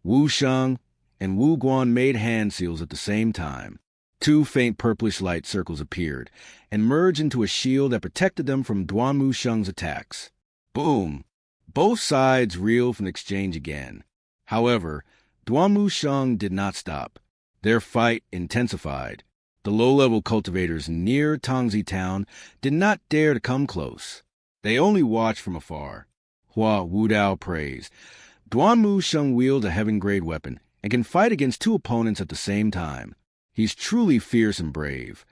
Wu Sheng and Wu Guan made hand seals at the same time. Two faint purplish light circles appeared and merged into a shield that protected them from Duanmu Sheng's attacks. Boom! Both sides reeled from the exchange again. However, Duanmu Sheng did not stop. Their fight intensified. The low-level cultivators near Tongzi town did not dare to come close. They only watched from afar. Hua Wudao praised. Duanmu Sheng wields a heaven-grade weapon and can fight against two opponents at the same time. He's truly fierce and brave.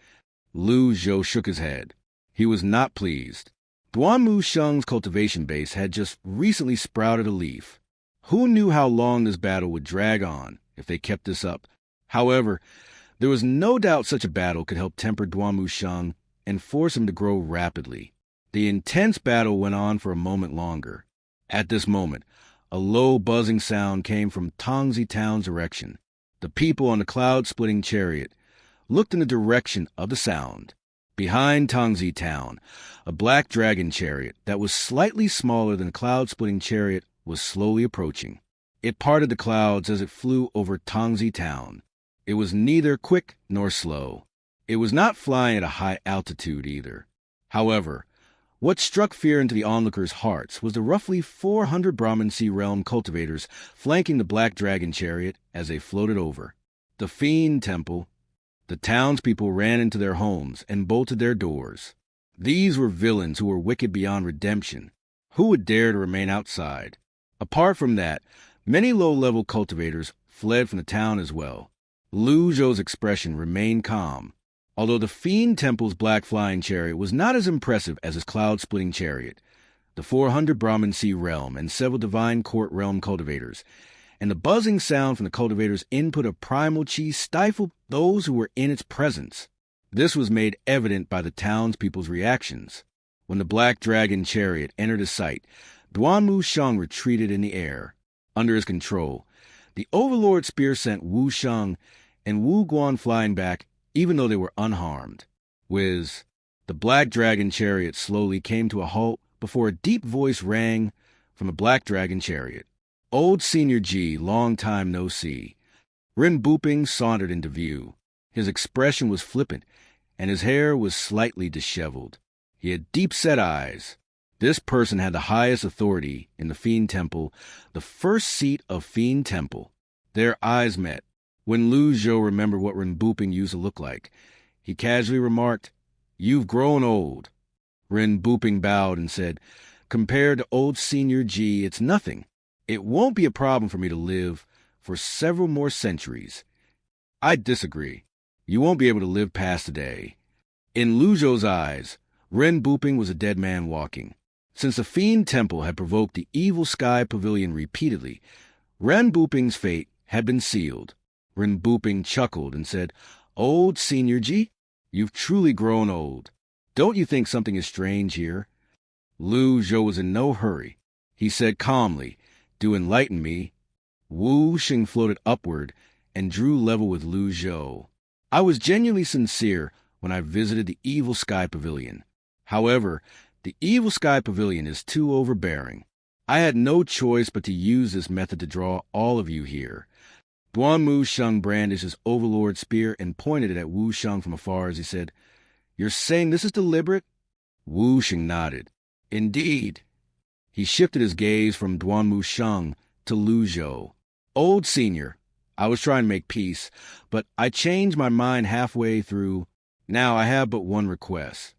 Lu Zhou shook his head. He was not pleased. Duanmu Sheng's cultivation base had just recently sprouted a leaf. Who knew how long this battle would drag on if they kept this up? However, there was no doubt such a battle could help temper Duanmu Sheng and force him to grow rapidly. The intense battle went on for a moment longer. At this moment, a low buzzing sound came from Tongzi town's direction. The people on the cloud-splitting chariot looked in the direction of the sound. Behind Tongzi town, a black dragon chariot that was slightly smaller than the cloud-splitting chariot was slowly approaching. It parted the clouds as it flew over Tongzi town. It was neither quick nor slow. It was not flying at a high altitude either. However, what struck fear into the onlookers' hearts was the roughly 400 Brahmin Sea Realm cultivators flanking the black dragon chariot as they floated over. The Fiend Temple. The townspeople ran into their homes and bolted their doors. These were villains who were wicked beyond redemption. Who would dare to remain outside? Apart from that, many low-level cultivators fled from the town as well. Lu Zhou's expression remained calm. Although the Fiend Temple's black flying chariot was not as impressive as his cloud-splitting chariot, the 400 Brahmin Sea Realm and several Divine Court Realm cultivators, and the buzzing sound from the cultivators' input of primal chi stifled those who were in its presence. This was made evident by the townspeople's reactions. When the black dragon chariot entered his sight, Duanmu Sheng retreated in the air. Under his control, the Overlord Spear sent Wu Sheng and Wu Guan flying back, even though they were unharmed. Whiz! The black dragon chariot slowly came to a halt before a deep voice rang from the black dragon chariot. Old Senior G, long time no see. Ren Booping sauntered into view. His expression was flippant, and his hair was slightly disheveled. He had deep-set eyes. This person had the highest authority in the Fiend Temple, the first seat of Fiend Temple. Their eyes met. When Lu Zhou remembered what Ren Booping used to look like, he casually remarked, "You've grown old." Ren Booping bowed and said, "Compared to old Senior G, it's nothing. It won't be a problem for me to live for several more centuries." "I disagree. You won't be able to live past today." In Lu Zhou's eyes, Ren Booping was a dead man walking. Since the Fiend Temple had provoked the Evil Sky Pavilion repeatedly, Ren Booping's fate had been sealed. Ren Booping chuckled and said, "Old Senior G, you've truly grown old. Don't you think something is strange here?" Lu Zhou was in no hurry. He said calmly, "Do enlighten me." Wu Xing floated upward and drew level with Lu Zhou. "I was genuinely sincere when I visited the Evil Sky Pavilion. However, the Evil Sky Pavilion is too overbearing. I had no choice but to use this method to draw all of you here." Duanmu Sheng brandished his Overlord Spear and pointed it at Wu Sheng from afar as he said, "You're saying this is deliberate?" Wu Xing nodded. "Indeed." He shifted his gaze from Duanmu Sheng to Lu Zhou. "Old Senior, I was trying to make peace, but I changed my mind halfway through. Now I have but one request."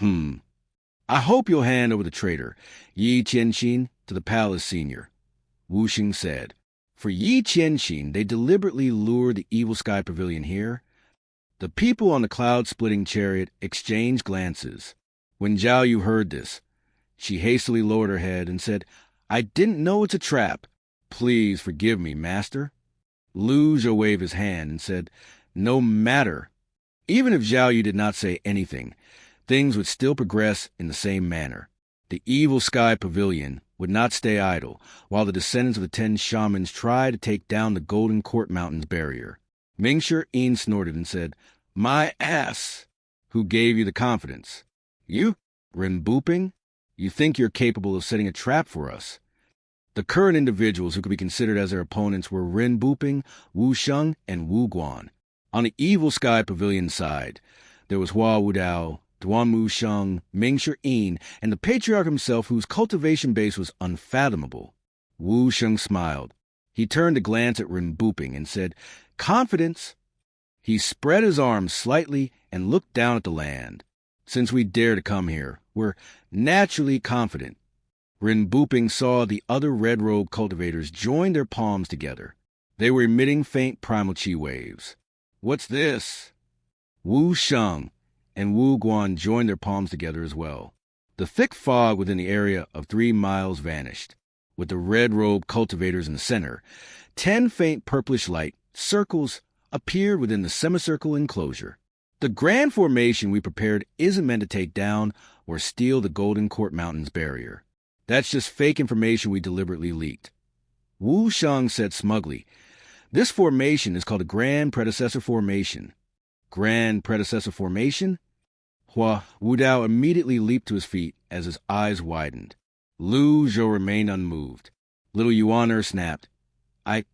"I hope you'll hand over the traitor, Yi Qianxin, to the palace senior," Wu Xing said. "For Yi Qianxin, they deliberately lured the Evil Sky Pavilion here." The people on the cloud-splitting chariot exchanged glances. When Zhao Yu heard this, she hastily lowered her head and said, "I didn't know it's a trap. Please forgive me, master." Lu Zhou waved his hand and said, "No matter." Even if Zhao Yu did not say anything, things would still progress in the same manner. The Evil Sky Pavilion would not stay idle while the descendants of the 10 shamans tried to take down the Golden Court Mountains barrier. Mingshi Yin snorted and said, "My ass! Who gave you the confidence?" "You, Ren Booping? You think you're capable of setting a trap for us?" The current individuals who could be considered as their opponents were Ren Buping, Wu Sheng, and Wu Guan. On the Evil Sky Pavilion side, there was Hua Wudao, Duanmu Sheng, Mingshi Yin, and the Patriarch himself, whose cultivation base was unfathomable. Wu Sheng smiled. He turned to glance at Ren Buping and said, "Confidence." He spread his arms slightly and looked down at the land. "Since we dare to come here, we're naturally confident." Ren Buping saw the other red-robed cultivators join their palms together. They were emitting faint primal chi waves. "What's this?" Wu Sheng and Wu Guan joined their palms together as well. The thick fog within the area of 3 miles vanished. With the red-robed cultivators in the center, 10 faint purplish light circles appeared within the semicircle enclosure. "The grand formation we prepared isn't meant to take down or steal the Golden Court Mountains barrier. That's just fake information we deliberately leaked." Wu Sheng said smugly, "This formation is called the Grand Predecessor Formation." "Grand Predecessor Formation?" Hua Wudao immediately leaped to his feet as his eyes widened. Zhou remained unmoved. Little Yuaner snapped, "I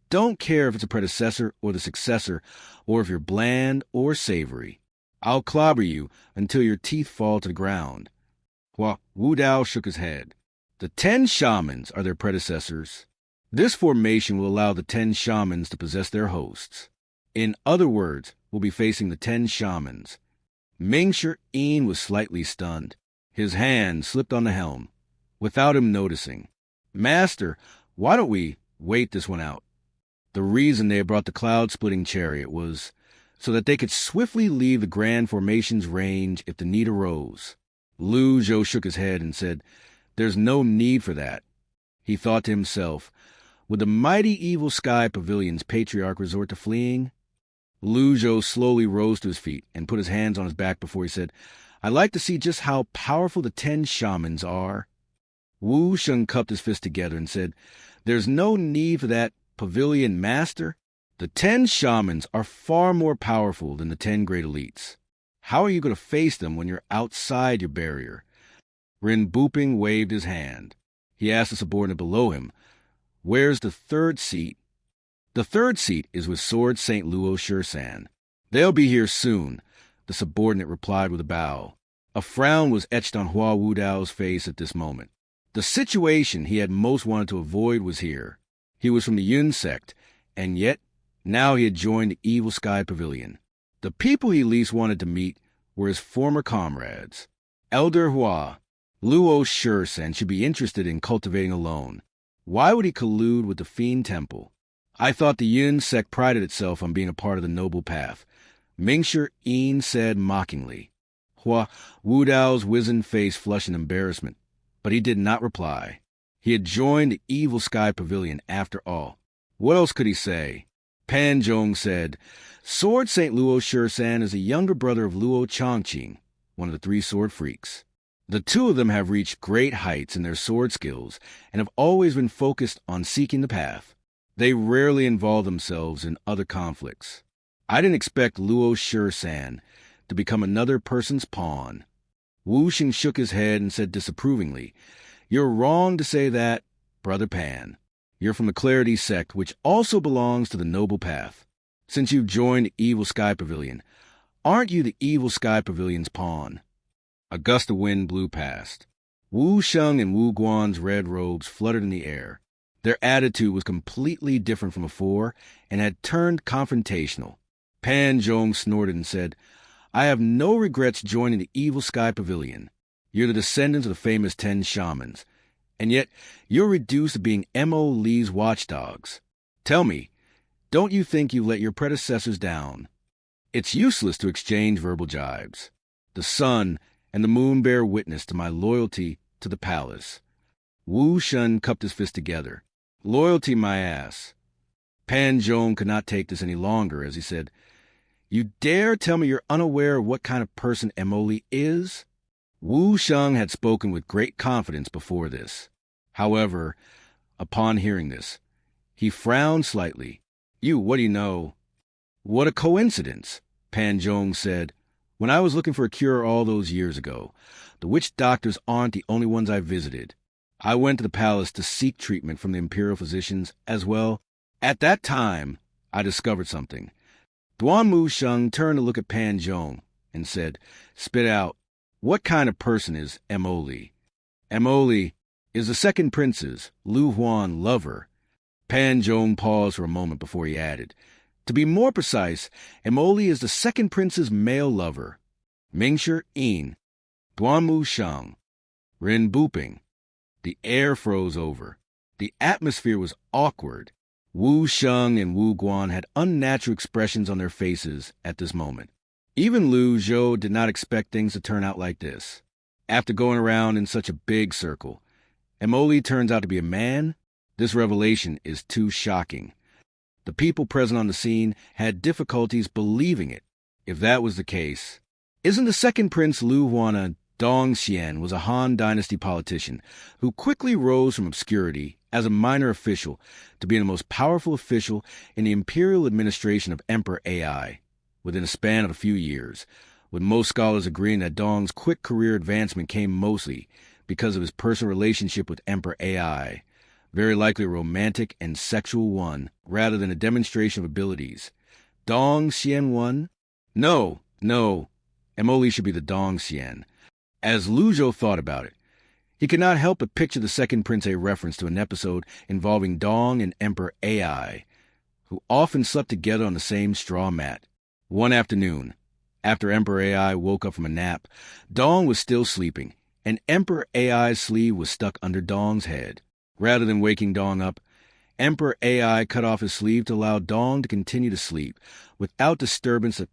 don't care if it's a predecessor or the successor, or if you're bland or savory. I'll clobber you until your teeth fall to the ground." Hua Wudao shook his head. "The 10 shamans are their predecessors. This formation will allow the 10 shamans to possess their hosts. In other words, we'll be facing the 10 shamans." Mingshi Yin was slightly stunned. His hand slipped on the helm, without him noticing. "Master, why don't we wait this one out?" The reason they had brought the cloud-splitting chariot was so that they could swiftly leave the Grand Formation's range if the need arose. Zhou shook his head and said, "There's no need for that." He thought to himself, would the mighty Evil Sky Pavilion's Patriarch resort to fleeing? Zhou slowly rose to his feet and put his hands on his back before he said, "I'd like to see just how powerful the 10 shamans are." Wu Sheng cupped his fists together and said, "There's no need for that, Pavilion Master. The 10 shamans are far more powerful than the 10 great elites. How are you going to face them when you're outside your barrier?" Ren Buping waved his hand. He asked the subordinate below him, "Where's the 3rd seat?" "The 3rd seat is with Sword St. Luo Shursan. They'll be here soon," the subordinate replied with a bow. A frown was etched on Hua Wudao's face at this moment. The situation he had most wanted to avoid was here. He was from the Yun sect, and yet now he had joined the Evil Sky Pavilion. The people he least wanted to meet were his former comrades. Elder Hua, Luo Shursan should be interested in cultivating alone. Why would he collude with the Fiend Temple? "I thought the Yun sect prided itself on being a part of the noble path," Mingshi Yin said mockingly. Hua Wudao's wizened face flushed in embarrassment, but he did not reply. He had joined the Evil Sky Pavilion after all. What else could he say? Pan Zhong said, "Sword St. Luo Shursan is a younger brother of Luo Chongqing, one of the 3 sword freaks. The 2 of them have reached great heights in their sword skills and have always been focused on seeking the path. They rarely involve themselves in other conflicts. I didn't expect Luo Shursan to become another person's pawn." Wu Sheng shook his head and said disapprovingly, "You're wrong to say that, Brother Pan. You're from the Clarity sect, which also belongs to the Noble Path. Since you've joined the Evil Sky Pavilion, aren't you the Evil Sky Pavilion's pawn?" A gust of wind blew past. Wu Sheng and Wu Guan's red robes fluttered in the air. Their attitude was completely different from before and had turned confrontational. Pan Zhong snorted and said, "I have no regrets joining the Evil Sky Pavilion. You're the descendants of the famous 10 shamans, and yet you're reduced to being M.O. Lee's watchdogs. Tell me, don't you think you've let your predecessors down? It's useless to exchange verbal jibes. The sun and the moon bear witness to my loyalty to the palace." Wu Sheng cupped his fists together. "Loyalty, my ass." Pan Zhong could not take this any longer as he said, "You dare tell me you're unaware of what kind of person Emoli is?" Wu Sheng had spoken with great confidence before this. However, upon hearing this, he frowned slightly. What do you know?" "What a coincidence," Pan Zhong said. "When I was looking for a cure all those years ago, the witch doctors aren't the only ones I visited. I went to the palace to seek treatment from the imperial physicians as well. At that time, I discovered something. Duanmu Sheng turned to look at Pan Zhong and said, spit out, what kind of person is Emoli? Emoli is the second prince's, Lu Huan, lover. Pan Zhong paused for a moment before he added, to be more precise, Emoli is the second prince's male lover. Mingshi Yin, Duanmu Sheng, Ren Buping. The air froze over. The atmosphere was awkward. Wu Sheng and Wu Guan had unnatural expressions on their faces at this moment. Even Zhou did not expect things to turn out like this. After going around in such a big circle, Emoli turns out to be a man? This revelation is too shocking. The people present on the scene had difficulties believing it. If that was the case, isn't the second prince Lu Huan Dong Xian was a Han Dynasty politician who quickly rose from obscurity as a minor official to being the most powerful official in the imperial administration of Emperor Ai within a span of a few years, with most scholars agreeing that Dong's quick career advancement came mostly because of his personal relationship with Emperor Ai, very likely a romantic and sexual one rather than a demonstration of abilities. Dong Xian won? No, Emoli should be the Dong Xian. As Zhou thought about it, he could not help but picture the second prince a reference to an episode involving Dong and Emperor Ai, who often slept together on the same straw mat. One afternoon, after Emperor Ai woke up from a nap, Dong was still sleeping, and Emperor Ai's sleeve was stuck under Dong's head. Rather than waking Dong up, Emperor Ai cut off his sleeve to allow Dong to continue to sleep, without disturbance, to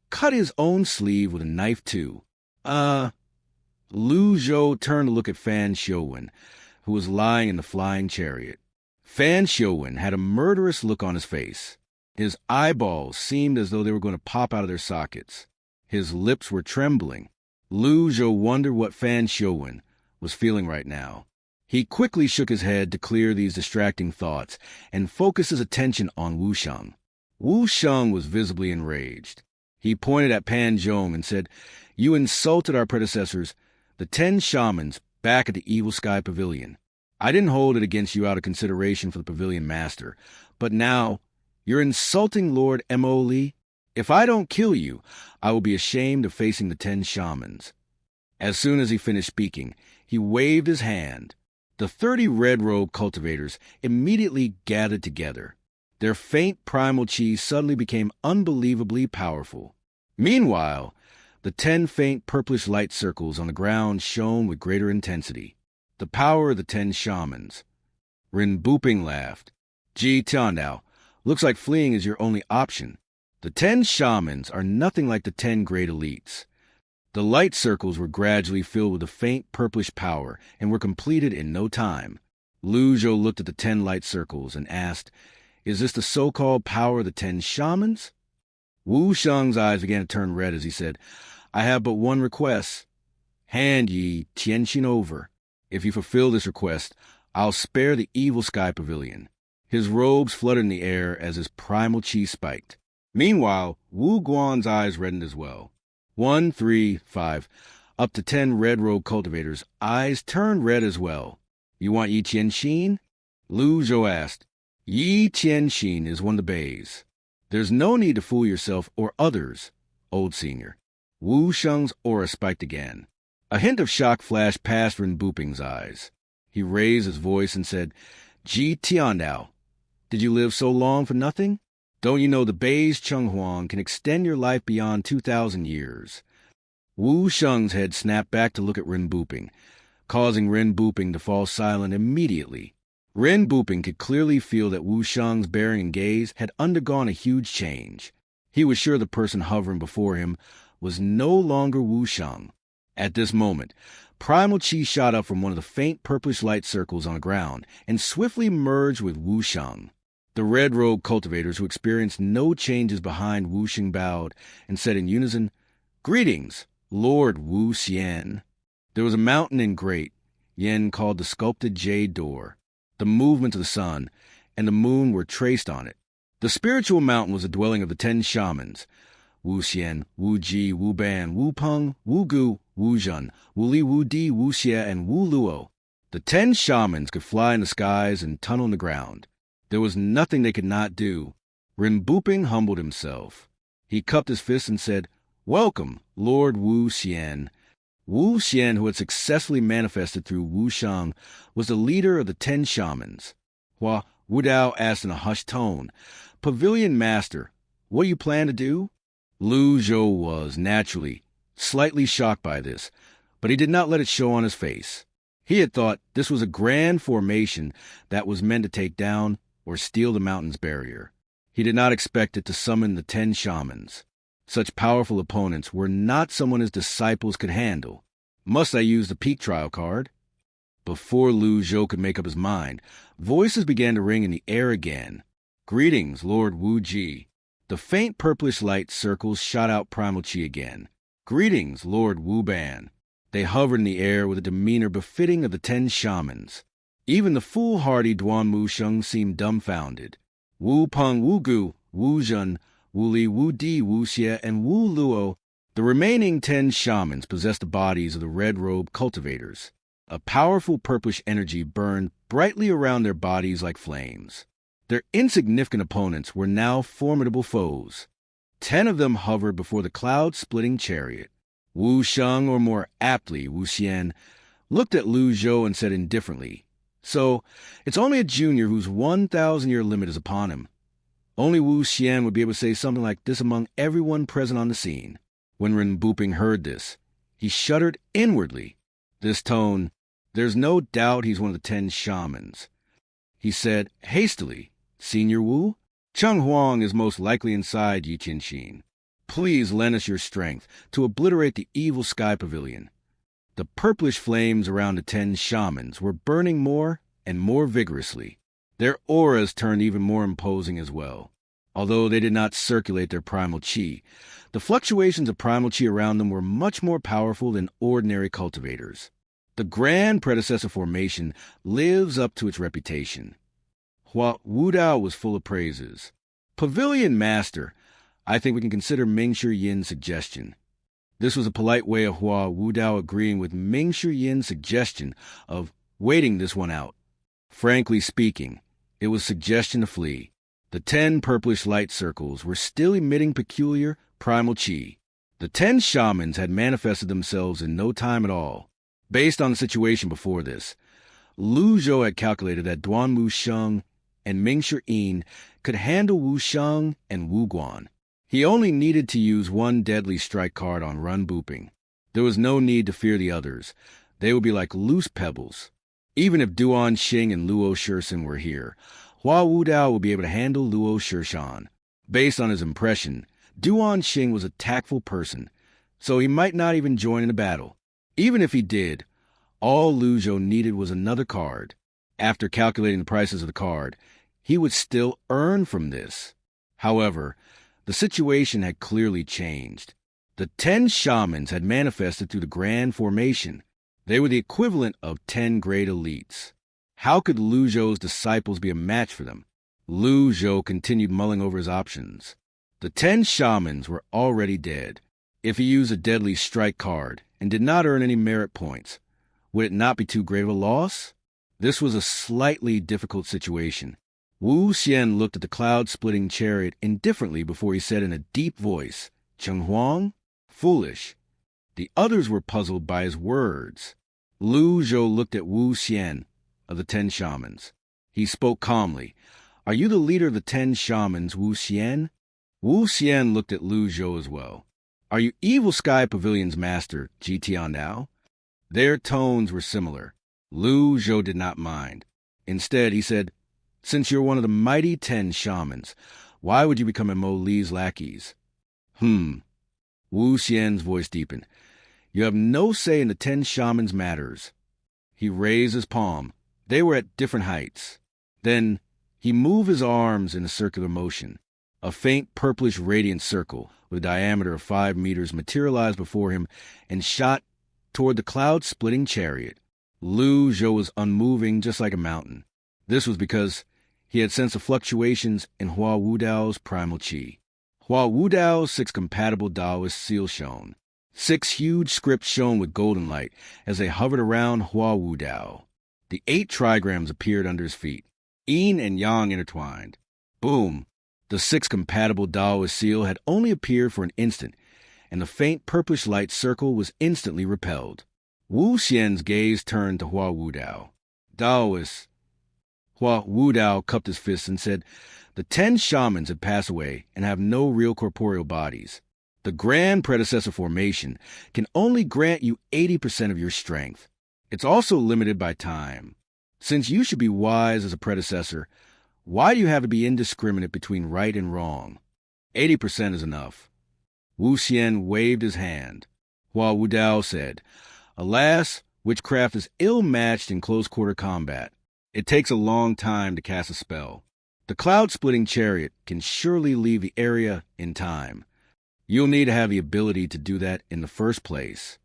cut his own sleeve with a knife too. Zhou turned to look at Fan Xiuwen, who was lying in the flying chariot. Fan Xiuwen had a murderous look on his face. His eyeballs seemed as though they were going to pop out of their sockets. His lips were trembling. Zhou wondered what Fan Xiuwen was feeling right now. He quickly shook his head to clear these distracting thoughts and focused his attention on Wu Sheng. Wu Sheng was visibly enraged. He pointed at Pan Zhong and said, "You insulted our predecessors, the 10 shamans, back at the Evil Sky Pavilion. I didn't hold it against you out of consideration for the pavilion master, but now you're insulting Lord Emoli. If I don't kill you, I will be ashamed of facing the 10 shamans." As soon as he finished speaking, he waved his hand. The 30 red-robe cultivators immediately gathered together. Their faint primal chi suddenly became unbelievably powerful. Meanwhile, the 10 faint purplish light circles on the ground shone with greater intensity. The power of the 10 shamans. Ren Buping laughed. "Ji Tiandao, looks like fleeing is your only option. The 10 shamans are nothing like the 10 great elites." The light circles were gradually filled with a faint purplish power and were completed in no time. Zhou looked at the 10 light circles and asked, "Is this the so-called power of the 10 shamans?" Wu Sheng's eyes began to turn red as he said, "I have but one request. Hand Yi Tianxin over. If you fulfill this request, I'll spare the Evil Sky Pavilion." His robes fluttered in the air as his primal chi spiked. Meanwhile, Wu Guan's eyes reddened as well. 1, 3, 5, up to 10 red-robe cultivators' eyes turned red as well. "You want Yi Tianxin?" Zhou asked. "Yi Tianxin is one of the bays. There's no need to fool yourself or others, old senior." Wu Sheng's aura spiked again. A hint of shock flashed past Ren Buping's eyes. He raised his voice and said, "Ji Tiandao, did you live so long for nothing? Don't you know the Bei's Chenghuang can extend your life beyond 2,000 years? Wu Sheng's head snapped back to look at Ren Buping, causing Ren Buping to fall silent immediately. Ren Buping could clearly feel that Wu Sheng's bearing and gaze had undergone a huge change. He was sure the person hovering before him was no longer Wu Sheng. At this moment, primal chi shot up from one of the faint purplish light circles on the ground and swiftly merged with Wu Sheng. The red-robe cultivators, who experienced no changes behind Wu Sheng, bowed and said in unison, "Greetings, Lord Wu Xian." There was a mountain in Great Yen called the Sculpted Jade Door. The movement of the sun and the moon were traced on it. The spiritual mountain was the dwelling of the 10 shamans, Wu Xian, Wu Ji, Wu Ban, Wu Peng, Wu Gu, Wu Zhen, Wu Li, Wu Di, Wu Xie, and Wu Luo. The 10 shamans could fly in the skies and tunnel in the ground. There was nothing they could not do. Rinpoche humbled himself. He cupped his fist and said, "Welcome, Lord Wu Xian." Wu Xian, who had successfully manifested through Wu Shang, was the leader of the 10 shamans. Hua Wudao asked in a hushed tone, "Pavilion Master, what do you plan to do?" Lu Zhou was, naturally, slightly shocked by this, but he did not let it show on his face. He had thought this was a grand formation that was meant to take down or steal the mountain's barrier. He did not expect it to summon the 10 shamans. Such powerful opponents were not someone his disciples could handle. Must I use the peak trial card? Before Lu Zhou could make up his mind, voices began to ring in the air again. "Greetings, Lord Wu Ji." The faint purplish light circles shot out primal chi again. "Greetings, Lord Wu Ban." They hovered in the air with a demeanor befitting of the 10 shamans. Even the foolhardy Duanmu Sheng seemed dumbfounded. Wu Peng, Wu Gu, Wu Zhen, Wu Li, Wu Di, Wu Xie, and Wu Luo, the remaining 10 shamans possessed the bodies of the red-robed cultivators. A powerful purplish energy burned brightly around their bodies like flames. Their insignificant opponents were now formidable foes. 10 of them hovered before the cloud-splitting chariot. Wu Sheng, or more aptly Wu Xian, looked at Lu Zhou and said indifferently, "So, it's only a junior whose 1,000-year limit is upon him." Only Wu Xian would be able to say something like this among everyone present on the scene. When Rinpoche heard this, he shuddered inwardly. This tone, "There's no doubt he's one of the 10 shamans." He said hastily, "Senior Wu, Cheng Huang is most likely inside Yi Qianxin. Please lend us your strength to obliterate the evil sky pavilion." The purplish flames around the 10 shamans were burning more and more vigorously. Their auras turned even more imposing as well. Although they did not circulate their primal chi, the fluctuations of primal chi around them were much more powerful than ordinary cultivators. The grand predecessor formation lives up to its reputation. Hua Wudao was full of praises. "Pavilion Master, I think we can consider Mingshi Yin's suggestion." This was a polite way of Hua Wudao agreeing with Mingshi Yin's suggestion of waiting this one out. Frankly speaking, it was suggestion to flee. The 10 purplish light circles were still emitting peculiar primal chi. The 10 shamans had manifested themselves in no time at all. Based on the situation before this, Lu Zhou had calculated that Duanmu Sheng and Mingshi Yin could handle Wu Sheng and Wu Guan. He only needed to use one deadly strike card on Rinpoche. There was no need to fear the others. They would be like loose pebbles. Even if Duan Xing and Luo Shirsan were here, Hua Wudao would be able to handle Luo Shirshan. Based on his impression, Duan Xing was a tactful person, so he might not even join in the battle. Even if he did, all Lu Zhou needed was another card. After calculating the prices of the card, he would still earn from this. However, the situation had clearly changed. The 10 shamans had manifested through the grand formation. They were the equivalent of 10 great elites. How could Lu Zhou's disciples be a match for them? Lu Zhou continued mulling over his options. The 10 shamans were already dead. If he used a deadly strike card and did not earn any merit points, would it not be too great of a loss? This was a slightly difficult situation. Wu Xian looked at the cloud-splitting chariot indifferently before he said in a deep voice, "Cheng Huang? Foolish." The others were puzzled by his words. Lu Zhou looked at Wu Xian of the 10 shamans. He spoke calmly. "Are you the leader of the 10 shamans, Wu Xian?" Wu Xian looked at Lu Zhou as well. "Are you Evil Sky Pavilion's master, Ji Tiandao?" Their tones were similar. Lu Zhou did not mind. Instead, he said, "Since you're one of the mighty 10 shamans, why would you become a Mo Li's lackeys?" Wu Xian's voice deepened. "You have no say in the 10 shamans' matters." He raised his palm. They were at different heights. Then he moved his arms in a circular motion. A faint purplish radiant circle with a diameter of 5 meters materialized before him and shot toward the cloud-splitting chariot. Lu Zhou was unmoving just like a mountain. This was because he had sensed the fluctuations in Hua Wudao's primal chi. Hua Wudao's 6 compatible Taoist seals shone. 6 huge scripts shone with golden light as they hovered around Hua Wudao. The 8 trigrams appeared under his feet, yin and yang intertwined. Boom! The 6 compatible Daoist seal had only appeared for an instant, and the faint purplish light circle was instantly repelled. Wu Xian's gaze turned to Hua Wudao. Daoist. Hua Wudao cupped his fists and said, "The 10 shamans have passed away and have no real corporeal bodies. The grand predecessor formation can only grant you 80% of your strength. It's also limited by time. Since you should be wise as a predecessor, why do you have to be indiscriminate between right and wrong? 80% is enough." Wu Xian waved his hand. Hua Wudao said, "Alas, witchcraft is ill-matched in close-quarter combat. It takes a long time to cast a spell. The cloud-splitting chariot can surely leave the area in time. You'll need to have the ability to do that in the first place."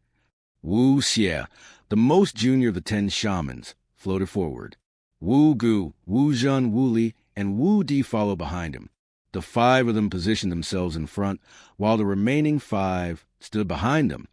Wu Xie, the most junior of the 10 shamans, floated forward. Wu Gu, Wu Zhen, Wu Li, and Wu Di followed behind him. The 5 of them positioned themselves in front, while the remaining 5 stood behind them,